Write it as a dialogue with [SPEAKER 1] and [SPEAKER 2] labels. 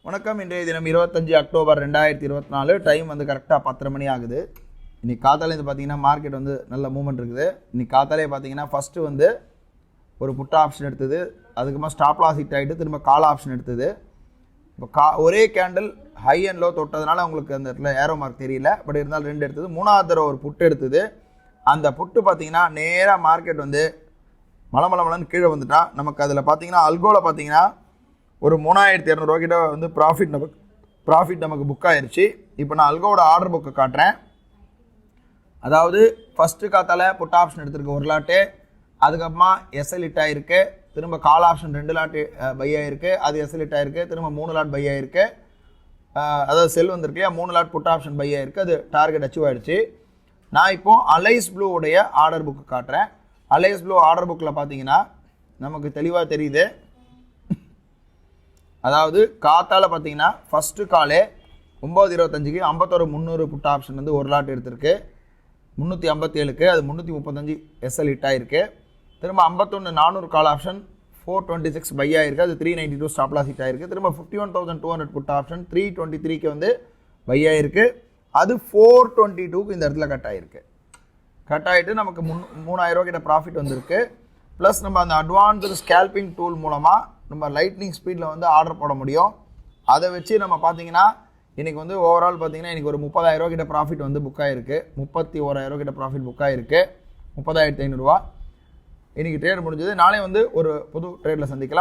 [SPEAKER 1] வணக்கம். இன்றைய தினம் 25 அக்டோபர் 2024. டைம் வந்து கரெக்டாக 10:30 மணி ஆகுது. இன்னைக்கு காத்தாலே இது பார்த்தீங்கன்னா மார்க்கெட் வந்து நல்ல மூவ்மெண்ட் இருக்குது. இன்னைக்கு காத்தாலே பார்த்தீங்கன்னா ஃபஸ்ட்டு வந்து ஒரு புட் ஆப்ஷன் எடுத்தது, அதுக்கப்புறமா ஸ்டாப் லாஸ் ஹிட் ஆகிட்டு திரும்ப கால் ஆப்ஷன் எடுத்தது. இப்போ ஒரே கேண்டில் ஹை அண்ட் லோ தொட்டதுனால உங்களுக்கு அந்த இடத்துல ஏரோ மார்க் தெரியல, பட் இருந்தாலும் ரெண்டு எடுத்தது. மூணாவது தடவை ஒரு புட்டு எடுத்தது. அந்த புட்டு பார்த்தீங்கன்னா நேராக மார்க்கெட் வந்து மலமலன்னு கீழே வந்துட்டா நமக்கு அதில் பார்த்தீங்கன்னா அல்கோவில் பார்த்தீங்கன்னா ஒரு 3200 ரூபா கிட்ட வந்து ப்ராஃபிட் நமக்கு புக் ஆயிடுச்சு. இப்போ நான் அல்கோவோட ஆர்டர் புக்கை காட்டுறேன். அதாவது ஃபஸ்ட்டு காத்தால புட் ஆப்ஷன் எடுத்திருக்கு ஒரு லாட்டு, அதுக்கப்புறமா எஸ்எல் ஹிட் ஆகிருக்கு, திரும்ப கால் ஆப்ஷன் 2 லாட்டு பை ஆகிருக்கு, அது எஸ்எல் ஹிட் ஆகிருக்கு, திரும்ப 3 லாட் பை ஆகிருக்கு, அதாவது செல் வந்திருக்கு, 3 லாட் புட் ஆப்ஷன் பை ஆகிருக்கு, அது டார்கெட் அச்சீவ் ஆகிடுச்சு. நான் இப்போது அலைஸ் ப்ளூவுடைய ஆர்டர் புக்கு காட்டுறேன். அலைஸ் ப்ளூ ஆர்டர் புக்கில் பார்த்தீங்கன்னா நமக்கு தெளிவாக தெரியுது. அதாவது காத்தால பார்த்தீங்கன்னா ஃபஸ்ட்டு காலே 9:25க்கு 51,300 புட் ஆப்ஷன் வந்து ஒரு லாட் எடுத்திருக்கு. 357க்கு அது 335 எஸ்எல் ஹிட் ஆகிருக்கு. திரும்ப 51,400 கால் ஆப்ஷன் 426 பை ஆகிருக்கு, அது 392 ஸ்டாப் லாஸ் ஹிட் ஆகிருக்கு. திரும்ப 51,200 புட் ஆப்ஷன் 323க்கு வந்து பை ஆகிருக்கு, அது 422க்கு இந்த இடத்துல கட் ஆகிருக்கு. கட் ஆகிட்டு நமக்கு 3000 ரூபா கிட்ட ப்ராஃபிட் வந்திருக்கு. ப்ளஸ் நம்ம அந்த அட்வான்ஸ்டு ஸ்கேல்பிங் டூல் மூலமாக நம்ம லைட்னிங் ஸ்பீடில் வந்து ஆர்டர் போட முடியும். அதை வச்சு நம்ம பார்த்தீங்கன்னா இன்றைக்கி வந்து ஓவரால் பார்த்தீங்கன்னா இன்றைக்கி ஒரு 30,000 ரூபா கிட்ட ப்ராஃபிட் வந்து புக் ஆகிருக்கு. 31,000 ரூபா கிட்ட ப்ராஃபிட் புக் ஆகிருக்கு. 30,500 ரூபா இன்றைக்கி ட்ரேட் முடிஞ்சது. நாளை வந்து ஒரு புது ட்ரேடில் சந்திக்கலாம்.